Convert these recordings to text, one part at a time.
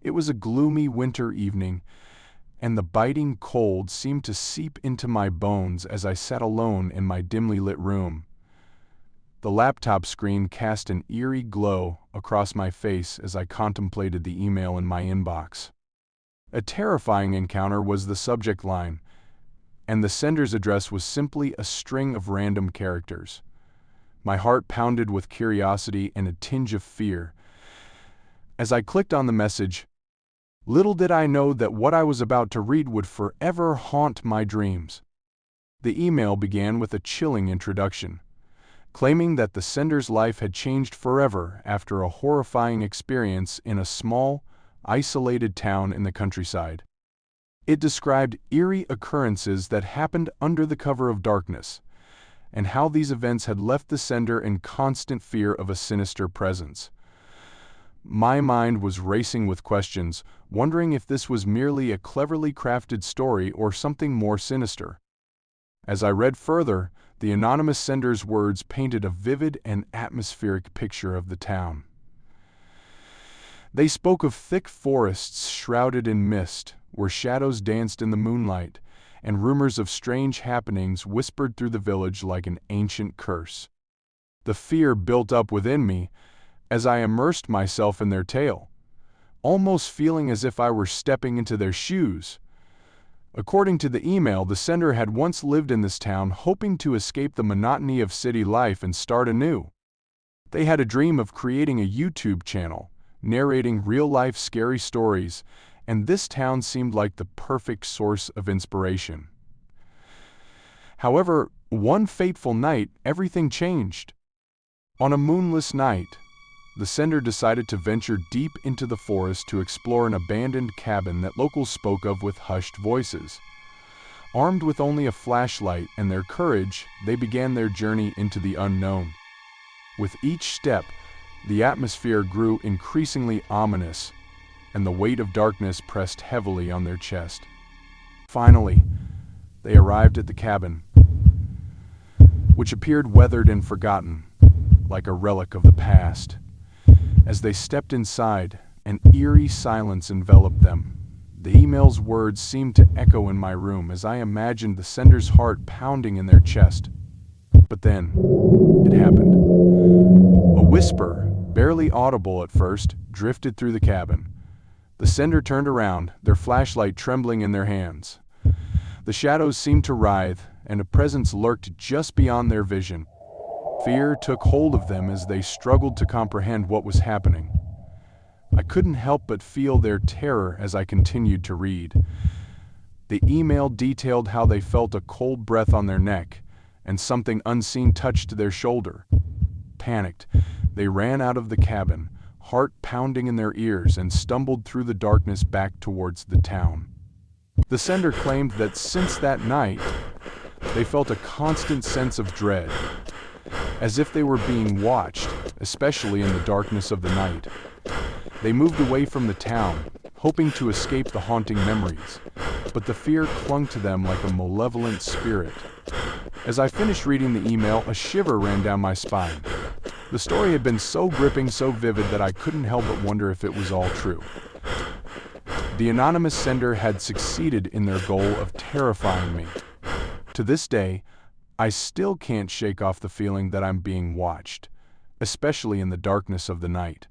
It was a gloomy winter evening, and the biting cold seemed to seep into my bones as I sat alone in my dimly lit room. The laptop screen cast an eerie glow across my face as I contemplated the email in my inbox. A terrifying encounter was the subject line, and the sender's address was simply a string of random characters. My heart pounded with curiosity and a tinge of fear. As I clicked on the message, little did I know that what I was about to read would forever haunt my dreams. The email began with a chilling introduction, claiming that the sender's life had changed forever after a horrifying experience in a small, isolated town in the countryside. It described eerie occurrences that happened under the cover of darkness, and how these events had left the sender in constant fear of a sinister presence. My mind was racing with questions, wondering if this was merely a cleverly crafted story or something more sinister. As I read further, the anonymous sender's words painted a vivid and atmospheric picture of the town. They spoke of thick forests shrouded in mist, where shadows danced in the moonlight, and rumors of strange happenings whispered through the village like an ancient curse. The fear built up within me as I immersed myself in their tale, almost feeling as if I were stepping into their shoes. According to the email, the sender had once lived in this town, hoping to escape the monotony of city life and start anew. They had a dream of creating a YouTube channel, narrating real-life scary stories, and this town seemed like the perfect source of inspiration. However, one fateful night, everything changed. On a moonless night, the sender decided to venture deep into the forest to explore an abandoned cabin that locals spoke of with hushed voices. Armed with only a flashlight and their courage, they began their journey into the unknown. With each step, the atmosphere grew increasingly ominous, and the weight of darkness pressed heavily on their chest. Finally, they arrived at the cabin, which appeared weathered and forgotten, like a relic of the past. As they stepped inside, an eerie silence enveloped them. The email's words seemed to echo in my room as I imagined the sender's heart pounding in their chest. But then, it happened. A whisper, barely audible at first, drifted through the cabin. The sender turned around, their flashlight trembling in their hands. The shadows seemed to writhe, and a presence lurked just beyond their vision. Fear took hold of them as they struggled to comprehend what was happening. I couldn't help but feel their terror as I continued to read. The email detailed how they felt a cold breath on their neck, and something unseen touched their shoulder. Panicked, they ran out of the cabin, heart pounding in their ears, and stumbled through the darkness back towards the town. The sender claimed that since that night, they felt a constant sense of dread, as if they were being watched, especially in the darkness of the night. They moved away from the town, hoping to escape the haunting memories, but the fear clung to them like a malevolent spirit. As I finished reading the email, a shiver ran down my spine. The story had been so gripping, so vivid, that I couldn't help but wonder if it was all true. The anonymous sender had succeeded in their goal of terrifying me. To this day, I still can't shake off the feeling that I'm being watched, especially in the darkness of the night.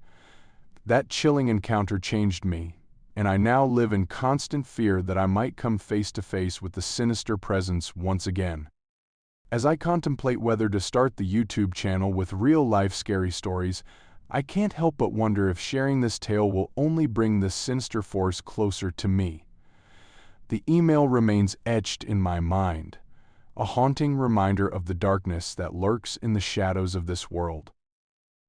That chilling encounter changed me, and I now live in constant fear that I might come face to face with the sinister presence once again. As I contemplate whether to start the YouTube channel with real-life scary stories, I can't help but wonder if sharing this tale will only bring this sinister force closer to me. The email remains etched in my mind, a haunting reminder of the darkness that lurks in the shadows of this world.